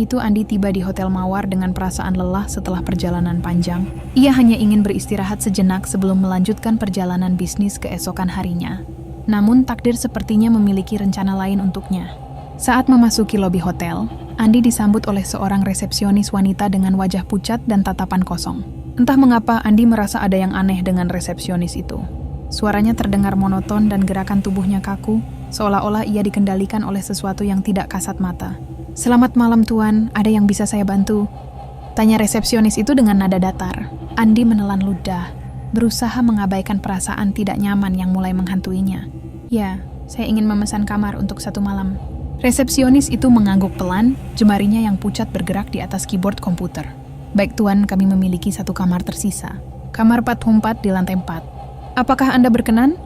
itu Andi tiba di Hotel Mawar dengan perasaan lelah setelah perjalanan panjang. Ia hanya ingin beristirahat sejenak sebelum melanjutkan perjalanan bisnis keesokan harinya. Namun takdir sepertinya memiliki rencana lain untuknya. Saat memasuki lobi hotel, Andi disambut oleh seorang resepsionis wanita dengan wajah pucat dan tatapan kosong. Entah mengapa Andi merasa ada yang aneh dengan resepsionis itu. Suaranya terdengar monoton dan gerakan tubuhnya kaku, seolah-olah ia dikendalikan oleh sesuatu yang tidak kasat mata. "Selamat malam tuan, ada yang bisa saya bantu?" Tanya resepsionis itu dengan nada datar. Andi menelan ludah, berusaha mengabaikan perasaan tidak nyaman yang mulai menghantuinya. "Ya, saya ingin memesan kamar untuk 1 malam." Resepsionis itu mengangguk pelan, jemarinya yang pucat bergerak di atas keyboard komputer. "Baik tuan, kami memiliki 1 kamar tersisa. Kamar 404 di lantai 4. Apakah Anda berkenan?"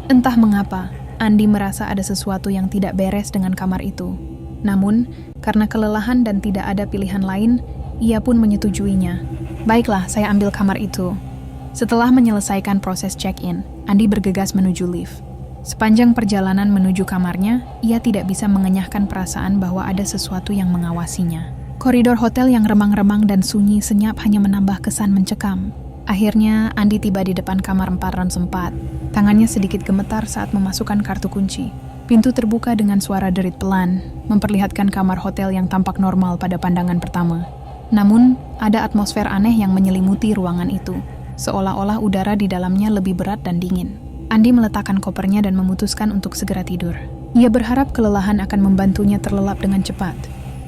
Entah mengapa, Andi merasa ada sesuatu yang tidak beres dengan kamar itu. Namun, karena kelelahan dan tidak ada pilihan lain, ia pun menyetujuinya. "Baiklah, saya ambil kamar itu." Setelah menyelesaikan proses check-in, Andi bergegas menuju lift. Sepanjang perjalanan menuju kamarnya, ia tidak bisa mengenyahkan perasaan bahwa ada sesuatu yang mengawasinya. Koridor hotel yang remang-remang dan sunyi senyap hanya menambah kesan mencekam. Akhirnya, Andi tiba di depan kamar 404. Tangannya sedikit gemetar saat memasukkan kartu kunci. Pintu terbuka dengan suara derit pelan, memperlihatkan kamar hotel yang tampak normal pada pandangan pertama. Namun, ada atmosfer aneh yang menyelimuti ruangan itu, seolah-olah udara di dalamnya lebih berat dan dingin. Andi meletakkan kopernya dan memutuskan untuk segera tidur. Ia berharap kelelahan akan membantunya terlelap dengan cepat.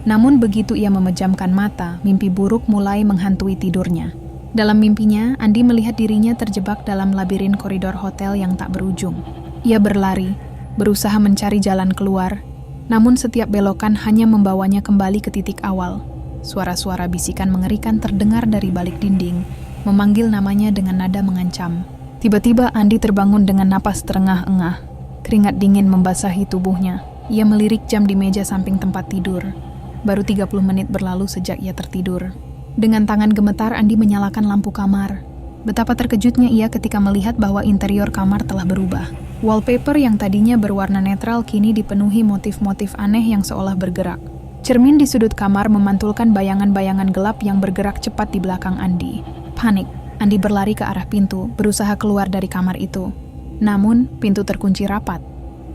Namun begitu ia memejamkan mata, mimpi buruk mulai menghantui tidurnya. Dalam mimpinya, Andi melihat dirinya terjebak dalam labirin koridor hotel yang tak berujung. Ia berlari, berusaha mencari jalan keluar, namun setiap belokan hanya membawanya kembali ke titik awal. Suara-suara bisikan mengerikan terdengar dari balik dinding, memanggil namanya dengan nada mengancam. Tiba-tiba Andi terbangun dengan napas terengah-engah. Keringat dingin membasahi tubuhnya. Ia melirik jam di meja samping tempat tidur. Baru 30 menit berlalu sejak ia tertidur. Dengan tangan gemetar, Andi menyalakan lampu kamar. Betapa terkejutnya ia ketika melihat bahwa interior kamar telah berubah. Wallpaper yang tadinya berwarna netral kini dipenuhi motif-motif aneh yang seolah bergerak. Cermin di sudut kamar memantulkan bayangan-bayangan gelap yang bergerak cepat di belakang Andi. Panik, Andi berlari ke arah pintu, berusaha keluar dari kamar itu. Namun, pintu terkunci rapat.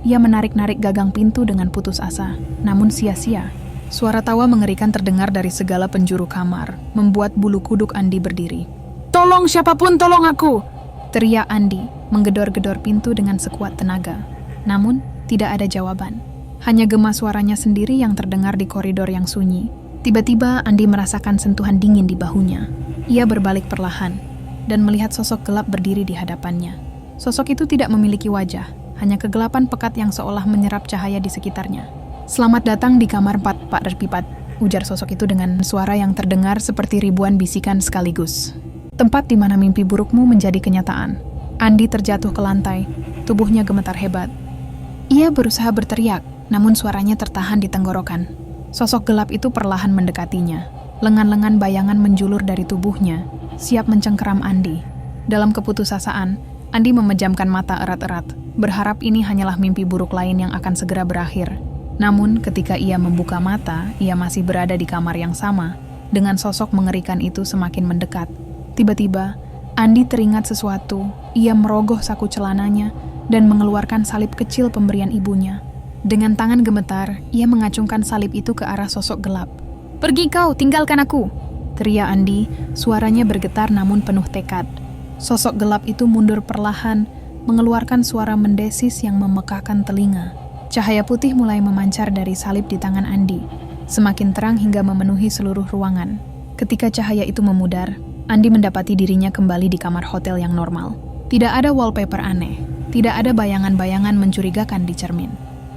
Ia menarik-narik gagang pintu dengan putus asa, namun sia-sia. Suara tawa mengerikan terdengar dari segala penjuru kamar, membuat bulu kuduk Andi berdiri. "Tolong siapapun, tolong aku!" teriak Andi, menggedor-gedor pintu dengan sekuat tenaga. Namun, tidak ada jawaban. Hanya gema suaranya sendiri yang terdengar di koridor yang sunyi. Tiba-tiba, Andi merasakan sentuhan dingin di bahunya. Ia berbalik perlahan, dan melihat sosok gelap berdiri di hadapannya. Sosok itu tidak memiliki wajah, hanya kegelapan pekat yang seolah menyerap cahaya di sekitarnya. "Selamat datang di kamar 4, Pak Derpipat," ujar sosok itu dengan suara yang terdengar seperti ribuan bisikan sekaligus. "Tempat di mana mimpi burukmu menjadi kenyataan." Andi terjatuh ke lantai, tubuhnya gemetar hebat. Ia berusaha berteriak, namun suaranya tertahan di tenggorokan. Sosok gelap itu perlahan mendekatinya. Lengan-lengan bayangan menjulur dari tubuhnya, siap mencengkeram Andi. Dalam keputusasaan, Andi memejamkan mata erat-erat, berharap ini hanyalah mimpi buruk lain yang akan segera berakhir. Namun, ketika ia membuka mata, ia masih berada di kamar yang sama, dengan sosok mengerikan itu semakin mendekat. Tiba-tiba, Andi teringat sesuatu. Ia merogoh saku celananya dan mengeluarkan salib kecil pemberian ibunya. Dengan tangan gemetar, ia mengacungkan salib itu ke arah sosok gelap. "Pergi kau, tinggalkan aku!" teriak Andi, suaranya bergetar namun penuh tekad. Sosok gelap itu mundur perlahan, mengeluarkan suara mendesis yang memekakkan telinga. Cahaya putih mulai memancar dari salib di tangan Andi, semakin terang hingga memenuhi seluruh ruangan. Ketika cahaya itu memudar, Andi mendapati dirinya kembali di kamar hotel yang normal. Tidak ada wallpaper aneh, tidak ada bayangan-bayangan mencurigakan di cermin.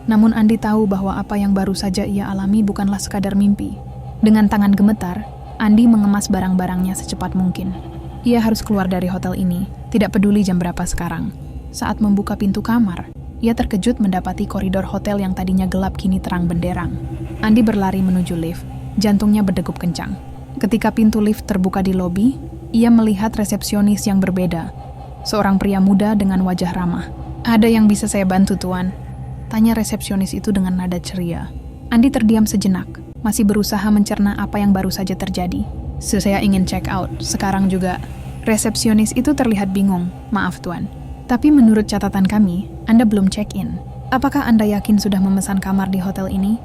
Namun Andi tahu bahwa apa yang baru saja ia alami bukanlah sekadar mimpi. Dengan tangan gemetar, Andi mengemas barang-barangnya secepat mungkin. Ia harus keluar dari hotel ini, tidak peduli jam berapa sekarang. Saat membuka pintu kamar, ia terkejut mendapati koridor hotel yang tadinya gelap kini terang benderang. Andi berlari menuju lift, jantungnya berdegup kencang. Ketika pintu lift terbuka di lobi, ia melihat resepsionis yang berbeda. Seorang pria muda dengan wajah ramah. "Ada yang bisa saya bantu, Tuan?" tanya resepsionis itu dengan nada ceria. Andi terdiam sejenak. masih berusaha mencerna apa yang baru saja terjadi. Saya ingin check out, sekarang juga. Resepsionis itu terlihat bingung. Maaf tuan, tapi menurut catatan kami, Anda belum check-in. Apakah Anda yakin sudah memesan kamar di hotel ini?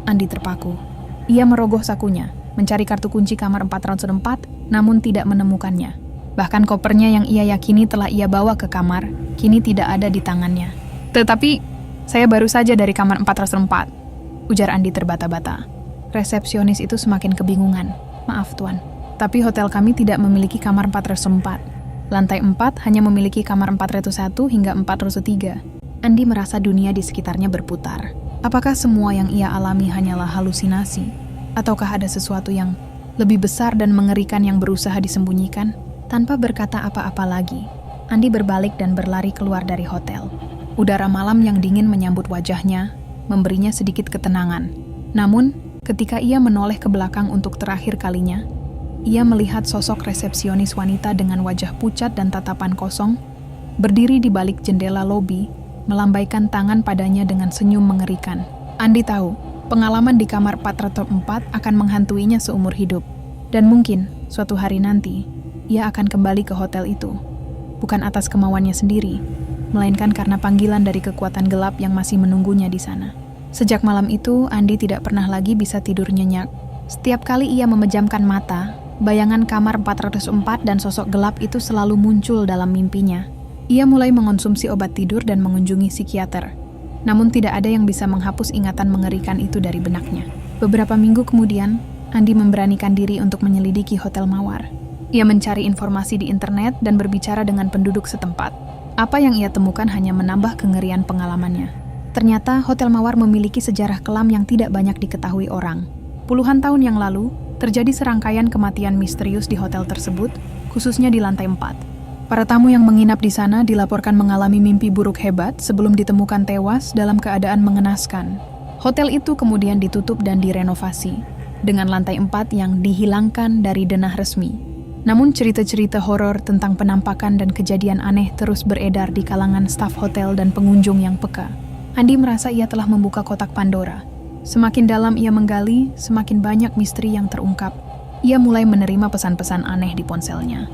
Andi terpaku. Ia merogoh sakunya, mencari kartu kunci kamar 404, namun tidak menemukannya. Bahkan kopernya yang ia yakini telah ia bawa ke kamar, kini tidak ada di tangannya. Tetapi, saya baru saja dari kamar 404, ujar Andi terbata-bata. Resepsionis itu semakin kebingungan. Maaf tuan, tapi hotel kami tidak memiliki kamar 404. Lantai 4 hanya memiliki kamar 401 hingga 403. Andi merasa dunia di sekitarnya berputar. Apakah semua yang ia alami hanyalah halusinasi? Ataukah ada sesuatu yang lebih besar dan mengerikan yang berusaha disembunyikan? Tanpa berkata apa-apa lagi, Andi berbalik dan berlari keluar dari hotel. Udara malam yang dingin menyambut wajahnya, memberinya sedikit ketenangan. Namun, ketika ia menoleh ke belakang untuk terakhir kalinya, ia melihat sosok resepsionis wanita dengan wajah pucat dan tatapan kosong, berdiri di balik jendela lobi, melambaikan tangan padanya dengan senyum mengerikan. Andi tahu, pengalaman di kamar 404 akan menghantuinya seumur hidup. Dan mungkin, suatu hari nanti, ia akan kembali ke hotel itu. Bukan atas kemauannya sendiri, melainkan karena panggilan dari kekuatan gelap yang masih menunggunya di sana. Sejak malam itu, Andi tidak pernah lagi bisa tidur nyenyak. Setiap kali ia memejamkan mata, bayangan kamar 404 dan sosok gelap itu selalu muncul dalam mimpinya. Ia mulai mengonsumsi obat tidur dan mengunjungi psikiater. Namun tidak ada yang bisa menghapus ingatan mengerikan itu dari benaknya. Beberapa minggu kemudian, Andi memberanikan diri untuk menyelidiki Hotel Mawar. Ia mencari informasi di internet dan berbicara dengan penduduk setempat. Apa yang ia temukan hanya menambah kengerian pengalamannya. Ternyata Hotel Mawar memiliki sejarah kelam yang tidak banyak diketahui orang. Puluhan tahun yang lalu, terjadi serangkaian kematian misterius di hotel tersebut, khususnya di lantai 4. Para tamu yang menginap di sana dilaporkan mengalami mimpi buruk hebat sebelum ditemukan tewas dalam keadaan mengenaskan. Hotel itu kemudian ditutup dan direnovasi, dengan lantai 4 yang dihilangkan dari denah resmi. Namun cerita-cerita horor tentang penampakan dan kejadian aneh terus beredar di kalangan staf hotel dan pengunjung yang peka. Andi merasa ia telah membuka kotak Pandora. Semakin dalam ia menggali, semakin banyak misteri yang terungkap. Ia mulai menerima pesan-pesan aneh di ponselnya.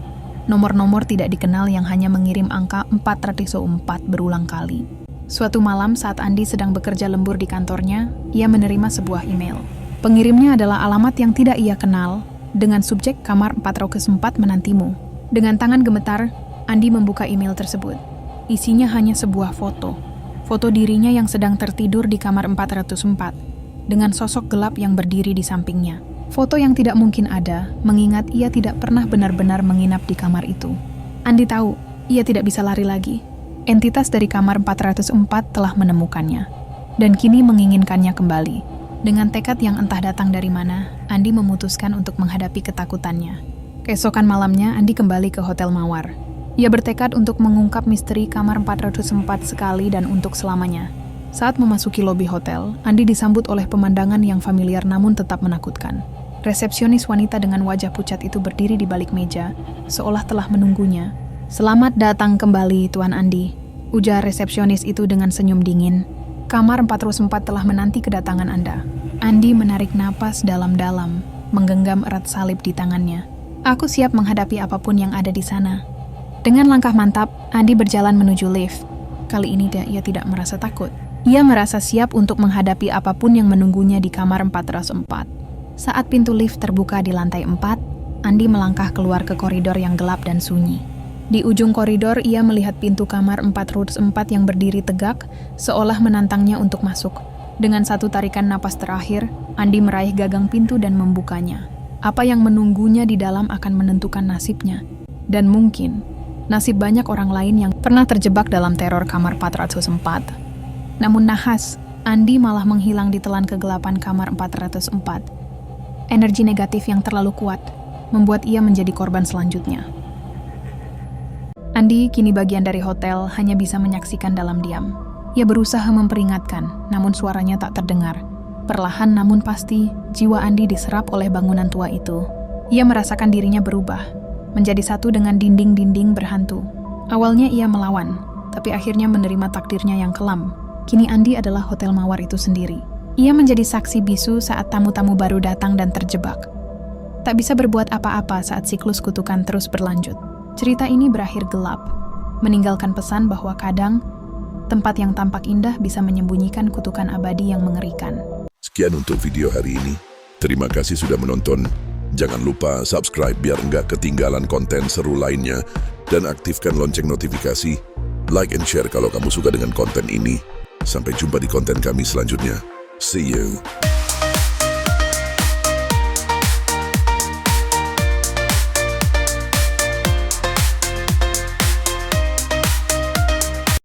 Nomor-nomor tidak dikenal yang hanya mengirim angka 404 berulang kali. Suatu malam saat Andi sedang bekerja lembur di kantornya, ia menerima sebuah email. Pengirimnya adalah alamat yang tidak ia kenal, dengan subjek kamar 404 menantimu. Dengan tangan gemetar, Andi membuka email tersebut. Isinya hanya sebuah foto. Foto dirinya yang sedang tertidur di kamar 404, dengan sosok gelap yang berdiri di sampingnya. Foto yang tidak mungkin ada, mengingat ia tidak pernah benar-benar menginap di kamar itu. Andi tahu, ia tidak bisa lari lagi. Entitas dari kamar 404 telah menemukannya, dan kini menginginkannya kembali. Dengan tekad yang entah datang dari mana, Andi memutuskan untuk menghadapi ketakutannya. Keesokan malamnya, Andi kembali ke Hotel Mawar. Ia bertekad untuk mengungkap misteri kamar 404 sekali dan untuk selamanya. Saat memasuki lobi hotel, Andi disambut oleh pemandangan yang familiar namun tetap menakutkan. Resepsionis wanita dengan wajah pucat itu berdiri di balik meja, seolah telah menunggunya. "Selamat datang kembali, Tuan Andi," ujar resepsionis itu dengan senyum dingin. "Kamar 404 telah menanti kedatangan Anda." Andi menarik napas dalam-dalam, menggenggam erat salib di tangannya. "Aku siap menghadapi apapun yang ada di sana." Dengan langkah mantap, Andi berjalan menuju lift. Kali ini ia tidak merasa takut. Ia merasa siap untuk menghadapi apapun yang menunggunya di kamar 404. Saat pintu lift terbuka di lantai 4, Andi melangkah keluar ke koridor yang gelap dan sunyi. Di ujung koridor, ia melihat pintu kamar 404 yang berdiri tegak, seolah menantangnya untuk masuk. Dengan satu tarikan napas terakhir, Andi meraih gagang pintu dan membukanya. Apa yang menunggunya di dalam akan menentukan nasibnya. Dan mungkin, nasib banyak orang lain yang pernah terjebak dalam teror kamar 404. Namun nahas, Andi malah menghilang di telan kegelapan kamar 404. Energi negatif yang terlalu kuat membuat ia menjadi korban selanjutnya. Andi, kini bagian dari hotel, hanya bisa menyaksikan dalam diam. Ia berusaha memperingatkan, namun suaranya tak terdengar. Perlahan namun pasti, jiwa Andi diserap oleh bangunan tua itu. Ia merasakan dirinya berubah, menjadi satu dengan dinding-dinding berhantu. Awalnya ia melawan, tapi akhirnya menerima takdirnya yang kelam. Kini Andi adalah Hotel Mawar itu sendiri. Ia menjadi saksi bisu saat tamu-tamu baru datang dan terjebak. Tak bisa berbuat apa-apa saat siklus kutukan terus berlanjut. Cerita ini berakhir gelap, meninggalkan pesan bahwa kadang tempat yang tampak indah bisa menyembunyikan kutukan abadi yang mengerikan. Sekian untuk video hari ini. Terima kasih sudah menonton. Jangan lupa subscribe biar nggak ketinggalan konten seru lainnya. Dan aktifkan lonceng notifikasi. Like and share kalau kamu suka dengan konten ini. Sampai jumpa di konten kami selanjutnya. See you.